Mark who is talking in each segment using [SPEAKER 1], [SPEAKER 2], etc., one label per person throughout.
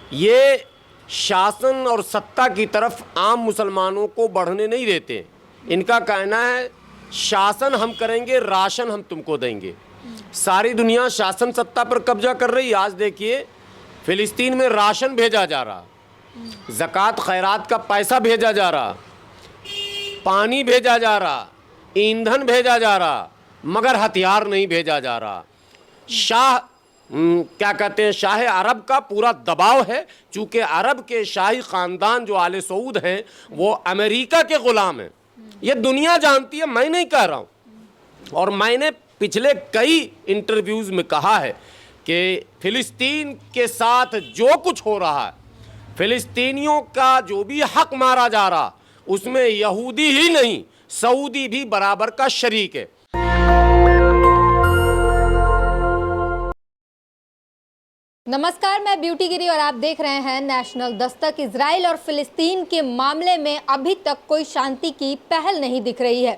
[SPEAKER 1] ये शासन और सत्ता की तरफ आम मुसलमानों को बढ़ने नहीं देते। इनका कहना है शासन हम करेंगे, राशन हम तुमको देंगे। सारी दुनिया शासन सत्ता पर कब्जा कर रही है। आज देखिए फिलिस्तीन में राशन भेजा जा रहा, ज़कात खैरात का पैसा भेजा जा रहा, पानी भेजा जा रहा, ईंधन भेजा जा रहा, मगर हथियार नहीं भेजा जा रहा। शाह क्या कहते हैं, शाह अरब का पूरा दबाव है, चूंकि अरब के शाही ख़ानदान जो आले सऊद हैं वो अमेरिका के ग़ुलाम हैं। ये दुनिया जानती है, मैं नहीं कह रहा हूँ। और मैंने पिछले कई इंटरव्यूज़ में कहा है कि फ़िलिस्तीन के साथ जो कुछ हो रहा है, फ़िलिस्तीनियों का जो भी हक मारा जा रहा, उसमें यहूदी ही नहीं सऊदी भी बराबर का शरीक है।
[SPEAKER 2] नमस्कार, मैं ब्यूटी गिरी और आप देख रहे हैं नेशनल दस्तक। इजराइल और फिलिस्तीन के मामले में अभी तक कोई शांति की पहल नहीं दिख रही है,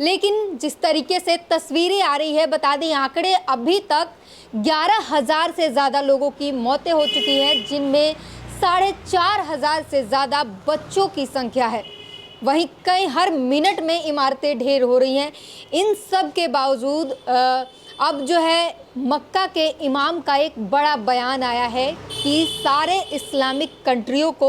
[SPEAKER 2] लेकिन जिस तरीके से तस्वीरें आ रही है, बता दें आंकड़े अभी तक 11,000 से ज़्यादा लोगों की मौतें हो चुकी हैं, जिनमें 4,500 से ज़्यादा बच्चों की संख्या है। वहीं कई हर मिनट में इमारतें ढेर हो रही हैं। इन सब के बावजूद अब जो है मक्का के इमाम का एक बड़ा बयान आया है कि सारे इस्लामिक कंट्रियों को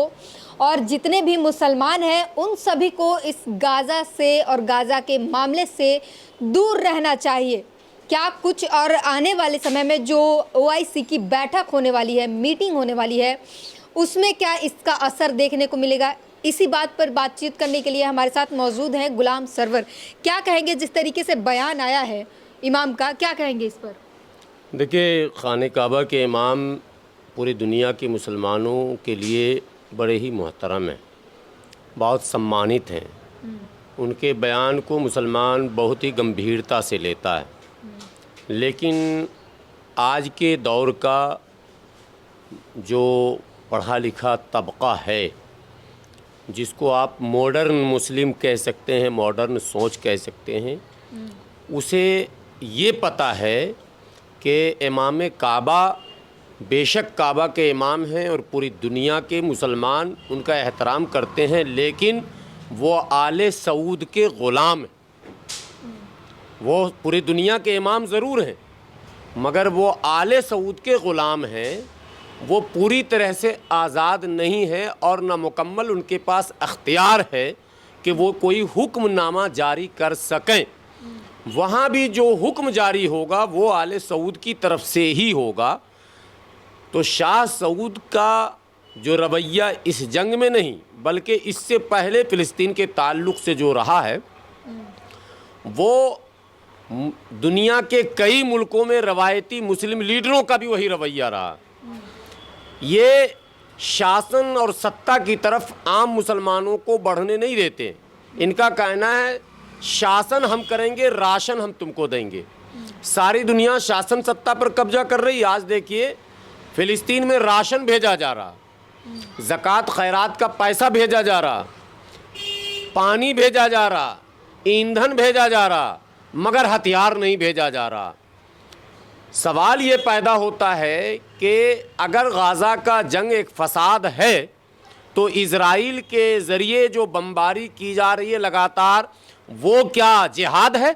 [SPEAKER 2] और जितने भी मुसलमान हैं उन सभी को इस गाज़ा से और गाज़ा के मामले से दूर रहना चाहिए। क्या कुछ और आने वाले समय में जो OIC की बैठक होने वाली है, मीटिंग होने वाली है, उसमें क्या इसका असर देखने को मिलेगा? इसी बात पर बातचीत करने के लिए हमारे साथ मौजूद हैं गुलाम सरवर। क्या कहेंगे, जिस तरीके से बयान आया है इमाम का, क्या कहेंगे इस पर?
[SPEAKER 1] देखिए, खाने काबा के इमाम पूरी दुनिया के मुसलमानों के लिए बड़े ही मोहतरम हैं, बहुत सम्मानित हैं। उनके बयान को मुसलमान बहुत ही गंभीरता से लेता है, लेकिन आज के दौर का जो पढ़ा लिखा तबका है, जिसको आप मॉडर्न मुस्लिम कह सकते हैं, मॉडर्न सोच कह सकते हैं, उसे ये पता है कि इमाम काबा बेशक काबा के इमाम हैं और पूरी दुनिया के मुसलमान उनका एहतराम करते हैं, लेकिन वो आले सऊद के ग़ुलाम हैं। वो पूरी दुनिया के इमाम ज़रूर हैं, मगर वो आले सऊद के ग़ुलाम हैं। वो पूरी तरह से आज़ाद नहीं है और ना मुकम्मल उनके पास अख्तियार है कि वो कोई हुक्मनामा जारी कर सकें। वहाँ भी जो हुक्म जारी होगा वो आले सऊद की तरफ से ही होगा। तो शाह सऊद का जो रवैया इस जंग में नहीं बल्कि इससे पहले फ़िलिस्तीन के ताल्लुक़ से जो रहा है, वो दुनिया के कई मुल्कों में रवायती मुस्लिम लीडरों का भी वही रवैया रहा। ये शासन और सत्ता की तरफ आम मुसलमानों को बढ़ने नहीं देते। इनका कहना है शासन हम करेंगे, राशन हम तुमको देंगे। सारी दुनिया शासन सत्ता पर कब्जा कर रही है। आज देखिए फिलिस्तीन में राशन भेजा जा रहा, ज़कात खैरात का पैसा भेजा जा रहा, पानी भेजा जा रहा, ईंधन भेजा जा रहा, मगर हथियार नहीं भेजा जा रहा। सवाल ये पैदा होता है कि अगर गाज़ा का जंग एक फ़साद है तो इज़राइल के ज़रिए जो बमबारी की जा रही है लगातार, वो क्या जिहाद है?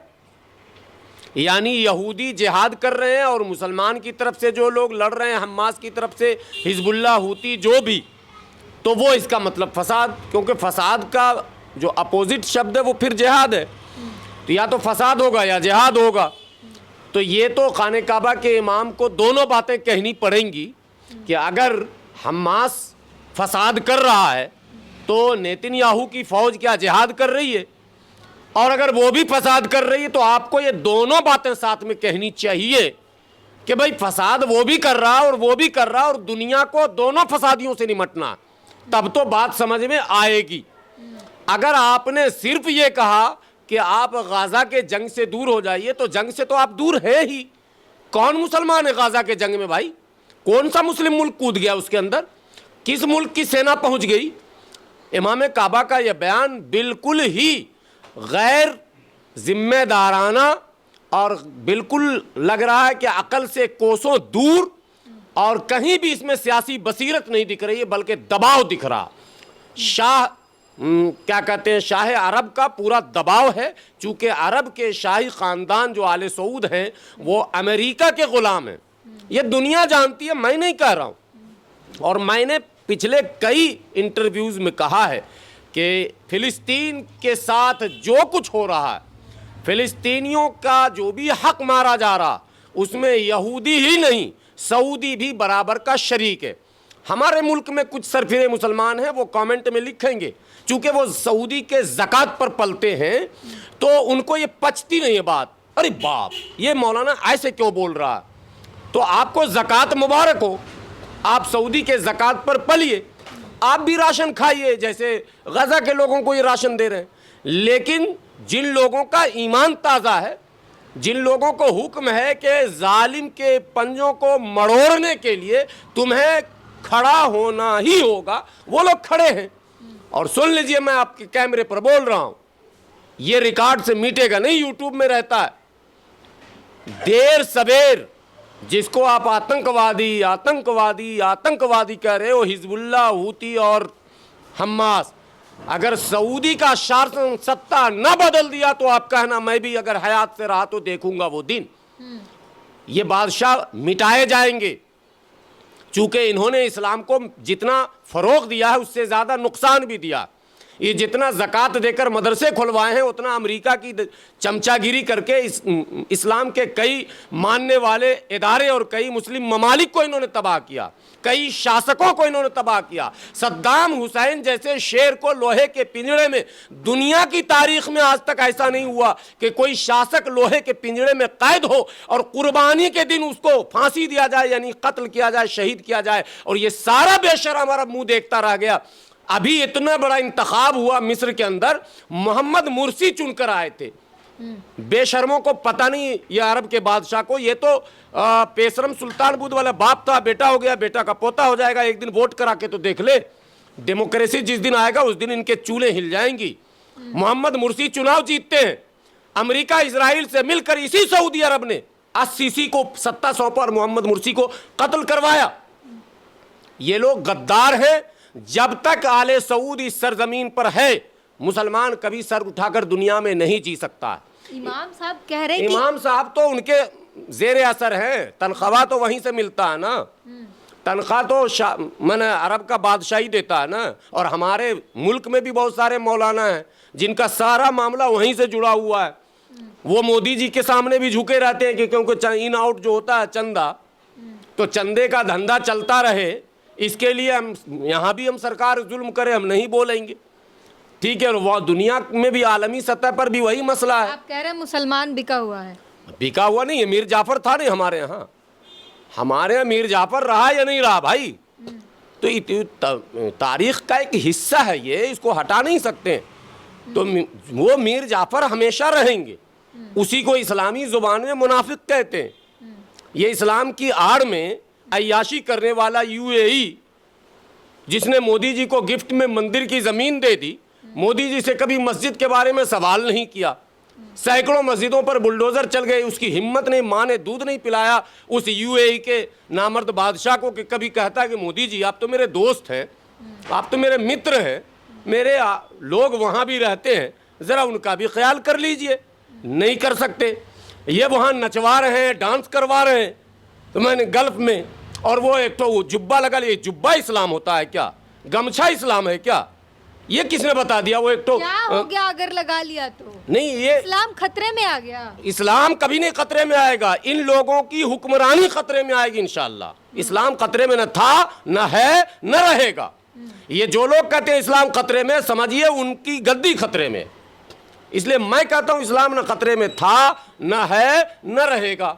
[SPEAKER 1] यानी यहूदी जिहाद कर रहे हैं और मुसलमान की तरफ से जो लोग लड़ रहे हैं, हमास की तरफ से हिजबुल्लाह, हूती, जो भी, तो वो इसका मतलब फ़साद, क्योंकि फ़साद का जो अपोजिट शब्द है वो फिर जिहाद है। तो या तो फ़साद होगा या जिहाद होगा। तो ये तो खाने काबा के इमाम को दोनों बातें कहनी पड़ेंगी कि अगर हमास फ़साद कर रहा है तो नेतन्याहू की फ़ौज क्या जिहाद कर रही है, और अगर वो भी फसाद कर रही है तो आपको ये दोनों बातें साथ में कहनी चाहिए कि भाई फसाद वो भी कर रहा है और वो भी कर रहा है, और दुनिया को दोनों फसादियों से निमटना, तब तो बात समझ में आएगी। अगर आपने सिर्फ ये कहा कि आप गाज़ा के जंग से दूर हो जाइए, तो जंग से तो आप दूर है ही। कौन मुसलमान है गाज़ा के जंग में भाई? कौन सा मुस्लिम मुल्क कूद गया उसके अंदर? किस मुल्क की सेना पहुंच गई? इमाम काबा का यह बयान बिल्कुल ही गैर जिम्मेदाराना और बिल्कुल लग रहा है कि अकल से कोसों दूर और कहीं भी इसमें सियासी बसीरत नहीं दिख रही है, बल्कि दबाव दिख रहा। शाह क्या कहते हैं, शाह अरब का पूरा दबाव है, चूंकि अरब के शाही ख़ानदान जो आले सऊद हैं वो अमेरिका के ग़ुलाम हैं। ये दुनिया जानती है, मैं नहीं कह रहा हूँ। और मैंने पिछले कई इंटरव्यूज़ में कहा है कि फ़िलिस्तीन के साथ जो कुछ हो रहा है, फ़िलिस्तीनियों का जो भी हक मारा जा रहा, उसमें यहूदी ही नहीं सऊदी भी बराबर का शरीक है। हमारे मुल्क में कुछ सरफिरे मुसलमान हैं, वो कमेंट में लिखेंगे, चूंकि वो सऊदी के ज़कात पर पलते हैं तो उनको ये पचती नहीं है बात। अरे बाप, ये मौलाना ऐसे क्यों बोल रहा है? तो आपको ज़कात मुबारक हो, आप सऊदी के ज़कात पर पलिए, आप भी राशन खाइए जैसे गज़ा के लोगों को ये राशन दे रहे हैं। लेकिन जिन लोगों का ईमान ताज़ा है, जिन लोगों को हुक्म है कि जालिम के पंजों को मड़ोड़ने के लिए तुम्हें खड़ा होना ही होगा, वो लोग खड़े हैं। और सुन लीजिए, मैं आपके कैमरे पर बोल रहा हूं, ये रिकॉर्ड से मिटेगा नहीं, यूट्यूब में रहता है। देर सवेर जिसको आप आतंकवादी आतंकवादी आतंकवादी कह रहे हो, हिजबुल्लाह, हूती और हमास, अगर सऊदी का शासन सत्ता न बदल दिया तो आप कहना मैं भी अगर हयात से रहा तो देखूंगा वो दिन। ये बादशाह मिटाए जाएंगे, चूंकि इन्होंने इस्लाम को जितना फरोग दिया है उससे ज़्यादा नुकसान भी दिया। ये जितना ज़कात देकर मदरसे खुलवाए हैं, उतना अमेरिका की चमचागिरी करके इस्लाम के कई मानने वाले इदारे और कई मुस्लिम ममालिक को इन्होंने तबाह किया, कई शासकों को इन्होंने तबाह किया। सद्दाम हुसैन जैसे शेर को लोहे के पिंजड़े में, दुनिया की तारीख में आज तक ऐसा नहीं हुआ कि कोई शासक लोहे के पिंजड़े में कैद हो और कुर्बानी के दिन उसको फांसी दिया जाए, यानी कत्ल किया जाए, शहीद किया जाए, और ये सारा बेशर्म हमारा मुंह देखता रह गया। अभी इतना बड़ा इंतखाब हुआ मिस्र के अंदर, मोहम्मद मुर्सी चुनकर आए थे। बेशर्मों को पता नहीं, ये अरब के बादशाह को, ये तो पेशरम सुल्तान बुद्ध वाला बाप था, बेटा हो गया, बेटा का पोता हो जाएगा, एक दिन वोट करा के तो देख ले। डेमोक्रेसी जिस दिन आएगा उस दिन इनके चूल्हे हिल जाएंगी। मोहम्मद मुर्सी चुनाव जीतते हैं, अमेरिका इजराइल से मिलकर इसी सऊदी अरब ने अस्सीसी को सत्ता सौंपा और मोहम्मद मुर्सी को कत्ल करवाया। ये लोग गद्दार हैं। जब तक आले सऊद इस सरजमीन पर है, मुसलमान कभी सर उठाकर दुनिया में नहीं जी सकता।
[SPEAKER 2] इमाम साहब कह रहे हैं,
[SPEAKER 1] इमाम साहब तो उनके जेर असर हैं, तनख्वाह तो वहीं से मिलता है ना, तनख्वाह तो मैंने अरब का बादशाही देता है ना। और हमारे मुल्क में भी बहुत सारे मौलाना हैं जिनका सारा मामला वहीं से जुड़ा हुआ है। वो मोदी जी के सामने भी झुके रहते हैं कि क्योंकि इन आउट जो होता है चंदा, तो चंदे का धंधा चलता रहे, इसके लिए हम यहाँ भी हम सरकार जुल्म करें, हम नहीं बोलेंगे, ठीक है। वो दुनिया में भी आलमी सतह पर भी वही मसला है।
[SPEAKER 2] आप कह रहे हैं मुसलमान बिका हुआ है?
[SPEAKER 1] बिका हुआ नहीं है, मीर जाफर था नहीं हमारे यहाँ, हमारे यहाँ मीर जाफर रहा या नहीं रहा भाई, तो तारीख का एक हिस्सा है ये, इसको हटा नहीं सकते। तो वो मीर जाफर हमेशा रहेंगे, उसी को इस्लामी जुबान में मुनाफिक कहते हैं। ये इस्लाम की आड़ में अय्याशी करने वाला यूएई, जिसने मोदी जी को गिफ्ट में मंदिर की ज़मीन दे दी, मोदी जी से कभी मस्जिद के बारे में सवाल नहीं किया, सैकड़ों मस्जिदों पर बुलडोज़र चल गए, उसकी हिम्मत नहीं, माँ ने दूध नहीं पिलाया उस यूएई के नामर्द बादशाह को कि कभी कहता कि मोदी जी आप तो मेरे दोस्त हैं, आप तो मेरे मित्र हैं, मेरे लोग वहाँ भी रहते हैं, ज़रा उनका भी ख्याल कर लीजिए। नहीं कर सकते। ये वहाँ नचवा रहे हैं, डांस करवा रहे हैं, तो मैंने गल्फ में, और वो एक तो जुब्बा लगा लिया, जुब्बा इस्लाम होता है क्या? गमछा इस्लाम है क्या? ये किसने बता दिया? वो एक तो
[SPEAKER 2] क्या हो गया अगर लगा लिया तो?
[SPEAKER 1] नहीं, ये
[SPEAKER 2] इस्लाम खतरे में आ गया।
[SPEAKER 1] इस्लाम कभी नहीं खतरे में आएगा, इन लोगों की हुक्मरानी खतरे में आएगी इंशाअल्लाह। इस्लाम खतरे में न था, न है, न रहेगा। ये जो लोग कहते हैं इस्लाम खतरे में, समझिए उनकी गद्दी खतरे में। इसलिए मैं कहता हूं इस्लाम न खतरे में था, न है, न रहेगा,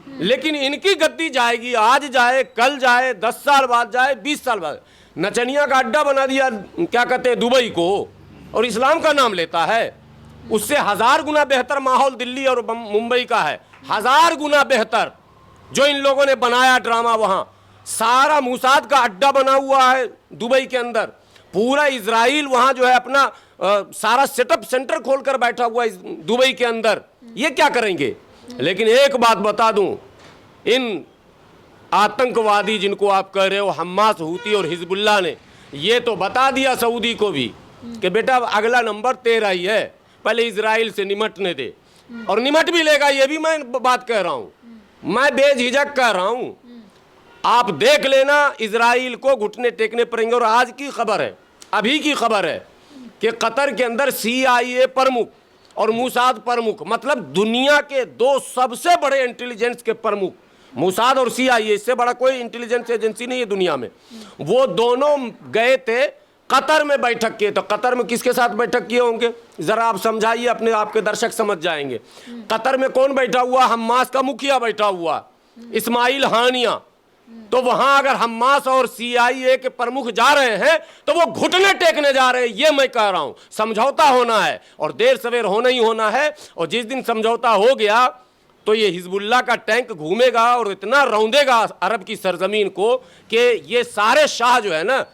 [SPEAKER 1] लेकिन इनकी गद्दी जाएगी। आज जाए, कल जाए, 10 साल बाद जाए, 20 साल बाद। नचनिया का अड्डा बना दिया, क्या कहते हैं, दुबई को, और इस्लाम का नाम लेता है। उससे 1000 गुना बेहतर माहौल दिल्ली और मुंबई का है, 1000 गुना बेहतर। जो इन लोगों ने बनाया ड्रामा, वहाँ सारा मूसाद का अड्डा बना हुआ है दुबई के अंदर। पूरा इजराइल वहाँ जो है अपना सारा सेटअप सेंटर खोलकर बैठा हुआ है दुबई के अंदर। ये क्या करेंगे? लेकिन एक बात बता दूं, इन आतंकवादी जिनको आप कह रहे हो, हमास, हूती और हिजबुल्लाह ने ये तो बता दिया सऊदी को भी कि बेटा अगला नंबर तेरा ही है, पहले इजराइल से निमटने दे। और निमट भी लेगा, ये भी मैं बात कह रहा हूं, मैं बेझिझक कह रहा हूं। आप देख लेना, इजराइल को घुटने टेकने पड़ेंगे। और आज की खबर है, अभी की खबर है कि कतर के अंदर CIA प्रमुख और मूसाद प्रमुख, मतलब दुनिया के 2 सबसे बड़े इंटेलिजेंस के प्रमुख, मूसाद और CIA, इससे बड़ा कोई इंटेलिजेंस एजेंसी नहीं है दुनिया में, वो दोनों गए थे कतर में बैठक किए। तो कतर में किसके साथ बैठक किए होंगे, जरा आप समझाइए, अपने आपके दर्शक समझ जाएंगे। कतर में कौन बैठा हुआ? हमास का मुखिया बैठा हुआ, इस्माइल हानिया। तो वहां अगर हमास और CIA के प्रमुख जा रहे हैं तो वो घुटने टेकने जा रहे हैं, ये मैं कह रहा हूं। समझौता होना है और देर सवेर होना ही होना है। और जिस दिन समझौता हो गया तो ये हिजबुल्लाह का टैंक घूमेगा और इतना रौंदेगा अरब की सरजमीन को कि ये सारे शाह जो है ना,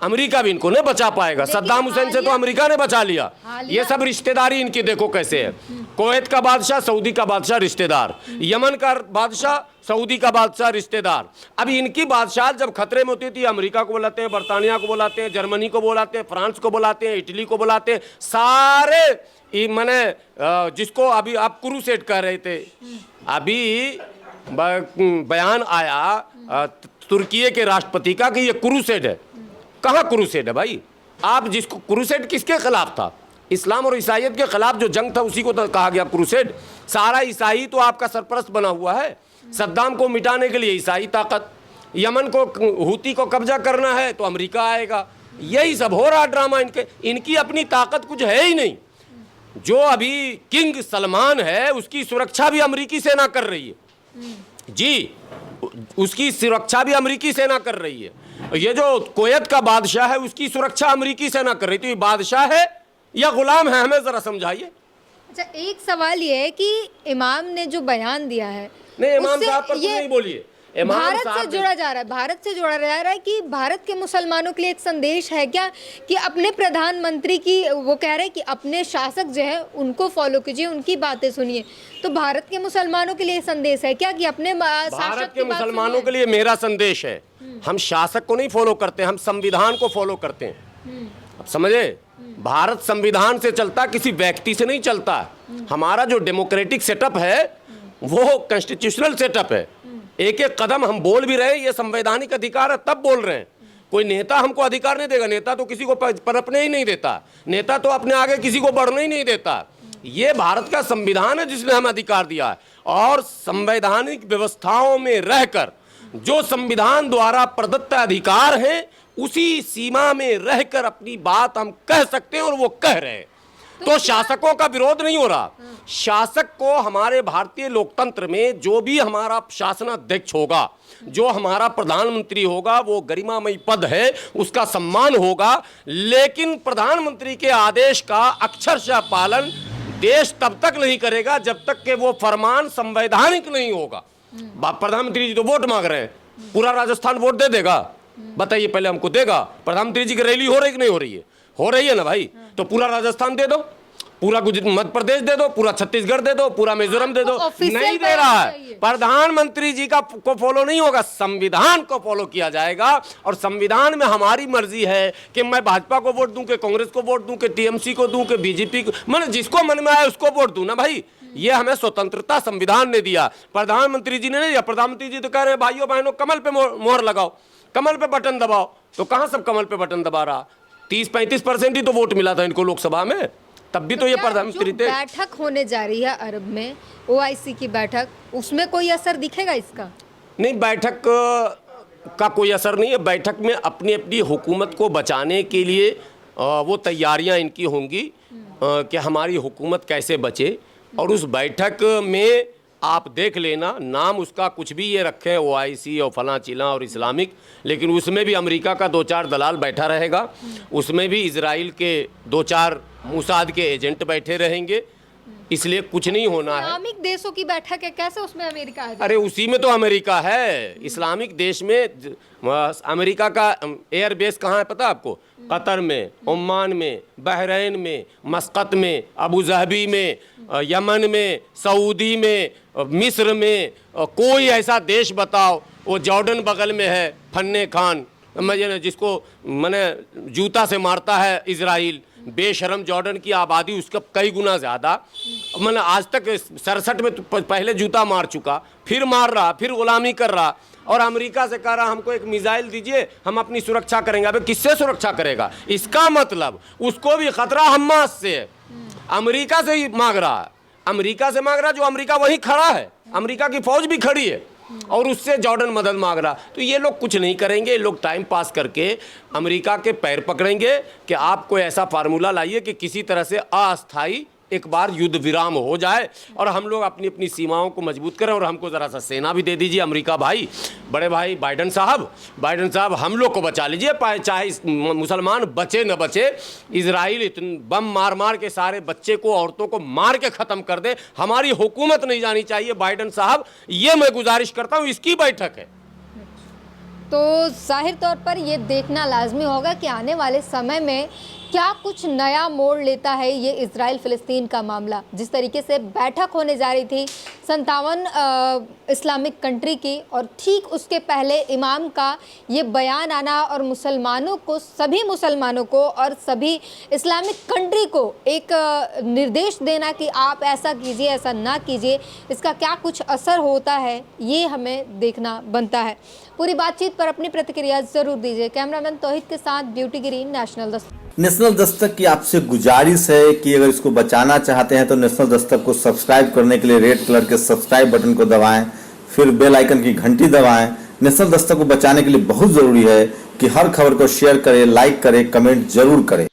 [SPEAKER 1] अमेरिका भी इनको नहीं बचा पाएगा। सद्दाम हुसैन से तो अमेरिका ने बचा लिया। ये सब रिश्तेदारी इनकी देखो कैसे है। कुवैत का बादशाह, सऊदी का बादशाह रिश्तेदार, यमन का बादशाह, सऊदी का बादशाह रिश्तेदार। अब इनकी बादशाह जब खतरे में होती थी, अमेरिका को बुलाते हैं, बरतानिया को बुलाते हैं, जर्मनी को बुलाते हैं, फ्रांस को बुलाते हैं, इटली को बुलाते हैं, सारे मैंने जिसको अभी आप क्रूसेड कह रहे थे, अभी बयान आया तुर्की के राष्ट्रपति का कि ये क्रूसेड है। कहाँ क्रूसेड है भाई? आप जिसको क्रूसेड किसके खिलाफ था? इस्लाम और ईसाइयत के खिलाफ जो जंग था उसी को तो कहा गया क्रूसेड। सारा ईसाई तो आपका सरपरस्त बना हुआ है। सद्दाम को मिटाने के लिए ईसाई ताकत, यमन को, हूती को कब्जा करना है तो अमेरिका आएगा। यही सब हो रहा ड्रामा इनकी अपनी ताकत कुछ है ही नहीं। जो अभी किंग सलमान है उसकी सुरक्षा भी अमेरिकी सेना कर रही है जी, उसकी सुरक्षा भी अमेरिकी सेना कर रही है। ये जो कुवैत का बादशाह है उसकी सुरक्षा अमेरिकी सेना कर रही। तो ये बादशाह है या गुलाम है, हमें जरा समझाइए।
[SPEAKER 2] अच्छा, एक सवाल ये है कि इमाम ने जो बयान दिया है,
[SPEAKER 1] नहीं इमाम साहब पर नहीं बोलिए,
[SPEAKER 2] भारत से जोड़ा जा रहा है, भारत से जोड़ा जा रहा है कि भारत के मुसलमानों के लिए एक संदेश है क्या कि अपने प्रधानमंत्री की, वो कह रहे हैं कि अपने शासक जो है उनको फॉलो कीजिए, उनकी बातें सुनिए। तो भारत के मुसलमानों के लिए संदेश है क्या कि अपने
[SPEAKER 1] भारत के मुसलमानों के लिए मेरा संदेश है, हम शासक को नहीं फॉलो करते, हम संविधान को फॉलो करते हैं। अब समझे, भारत संविधान से चलता, किसी व्यक्ति से नहीं चलता। हमारा जो डेमोक्रेटिक सेटअप है वो कॉन्स्टिट्यूशनल सेटअप है। एक एक कदम हम बोल भी रहे हैं, ये संवैधानिक अधिकार है, तब बोल रहे हैं। कोई नेता हमको अधिकार नहीं देगा, नेता तो किसी को पनपने ही नहीं देता, नेता तो अपने आगे किसी को बढ़ने ही नहीं देता। ये भारत का संविधान है जिसने हमें अधिकार दिया है। और संवैधानिक व्यवस्थाओं में रहकर जो संविधान द्वारा प्रदत्त अधिकार हैं उसी सीमा में रहकर अपनी बात हम कह सकते हैं और वो कह रहे हैं। तो शासकों का विरोध नहीं हो रहा। शासक को, हमारे भारतीय लोकतंत्र में जो भी हमारा शासनाध्यक्ष होगा, जो हमारा प्रधानमंत्री होगा, वो गरिमामयी पद है, उसका सम्मान होगा। लेकिन प्रधानमंत्री के आदेश का अक्षरशः पालन देश तब तक नहीं करेगा जब तक कि वो फरमान संवैधानिक नहीं होगा। प्रधानमंत्री जी तो वोट मांग रहे हैं, पूरा राजस्थान वोट दे देगा? बताइए, पहले हमको देगा? प्रधानमंत्री जी की रैली हो रही कि नहीं हो रही है? हो रही है ना भाई। तो पूरा राजस्थान दे दो, पूरा मध्य प्रदेश दे दो, पूरा छत्तीसगढ़ दे दो, पूरा मिजोरम दे दो। नहीं दे रहा है। प्रधानमंत्री जी का को फॉलो नहीं होगा, संविधान को फॉलो किया जाएगा। और संविधान में हमारी मर्जी है कि मैं भाजपा को वोट दूं, कि कांग्रेस को वोट दूं, कि TMC को दूं, कि BJP को, मैंने जिसको मन में आए उसको वोट दूं ना भाई। ये हमें स्वतंत्रता संविधान ने दिया, प्रधानमंत्री जी ने नहीं दिया। प्रधानमंत्री जी तो कह रहे भाइयों बहनों कमल पे मोहर लगाओ, कमल पे बटन दबाओ। तो कहां सब कमल पे बटन दबा रहा? 30-35% ही तो वोट मिला था इनको लोकसभा में, तब भी तो ये प्रधानमंत्री थे।
[SPEAKER 2] बैठक होने जा रही है अरब में, OIC की बैठक, उसमें कोई असर दिखेगा इसका? नहीं,
[SPEAKER 1] बैठक का कोई असर नहीं है। बैठक में अपनी अपनी हुकूमत को बचाने के लिए वो तैयारियां इनकी होंगी कि हमारी हुकूमत कैसे बचे। और उस बैठक में आप देख लेना, नाम उसका कुछ भी ये रखे OIC और फला चिला और इस्लामिक, लेकिन उसमें भी अमेरिका का 2-4 दलाल बैठा रहेगा, उसमें भी इजराइल के 2-4 मूसाद के एजेंट बैठे रहेंगे। इसलिए कुछ नहीं होना है।
[SPEAKER 2] इस्लामिक देशों की बैठक है, कैसे उसमें अमेरिका है?
[SPEAKER 1] अरे उसी में तो अमेरिका है। इस्लामिक देश में अमेरिका का एयर बेस कहाँ है पता है आपको? कतर में, ओमान में, बहरीन में, मस्कत में, अबू धाबी में, यमन में, सऊदी में, मिस्र में। कोई ऐसा देश बताओ वो जॉर्डन बगल में है, फन्ने खान मैंने जिसको मैंने जूता से मारता है इजराइल, बेशरम जॉर्डन की आबादी उसका कई गुना ज़्यादा। मैंने आज तक 67 में तो पहले जूता मार चुका, फिर मार रहा, फिर गुलामी कर रहा, और अमेरिका से कह रहा हमको एक मिसाइल दीजिए हम अपनी सुरक्षा करेंगे। अबे किससे सुरक्षा करेगा? इसका मतलब उसको भी खतरा हमास से है, अमेरिका से ही मांग रहा है, अमेरिका से मांग रहा है, जो अमेरिका वहीं खड़ा है, अमेरिका की फौज भी खड़ी है, और उससे जॉर्डन मदद मांग रहा। तो ये लोग कुछ नहीं करेंगे, ये लोग टाइम पास करके अमेरिका के पैर पकड़ेंगे कि आप कोई ऐसा फार्मूला लाइए कि किसी तरह से अस्थायी एक बार युद्ध विराम हो जाए और हम लोग अपनी अपनी सीमाओं को मजबूत करें, और हमको ज़रा सा सेना भी दे दीजिए अमेरिका भाई, बड़े भाई बाइडन साहब हम लोग को बचा लीजिए, चाहे मुसलमान बचे न बचे, इजराइल इतने बम मार मार के सारे बच्चे को औरतों को मार के ख़त्म कर दे, हमारी हुकूमत नहीं जानी चाहिए बाइडन साहब, ये मैं गुजारिश करता हूँ, इसकी बैठक है।
[SPEAKER 2] तो जाहिर तौर पर ये देखना लाजमी होगा कि आने वाले समय में क्या कुछ नया मोड़ लेता है ये इजराइल फ़िलिस्तीन का मामला। जिस तरीके से बैठक होने जा रही थी 57 इस्लामिक कंट्री की, और ठीक उसके पहले इमाम का ये बयान आना और मुसलमानों को, सभी मुसलमानों को और सभी इस्लामिक कंट्री को एक निर्देश देना कि आप ऐसा कीजिए, ऐसा ना कीजिए, इसका क्या कुछ असर होता है ये हमें देखना बनता है। पूरी बातचीत पर अपनी प्रतिक्रिया ज़रूर दीजिए। कैमरामैन तौहीद के साथ ब्यूटी गिरी, नेशनल दस्तक।
[SPEAKER 3] नेशनल दस्तक की आपसे गुजारिश है कि अगर इसको बचाना चाहते हैं तो नेशनल दस्तक को सब्सक्राइब करने के लिए रेड कलर के सब्सक्राइब बटन को दबाएं, फिर बेल आइकन की घंटी दबाएं। नेशनल दस्तक को बचाने के लिए बहुत जरूरी है कि हर खबर को शेयर करें, लाइक करें, कमेंट जरूर करें।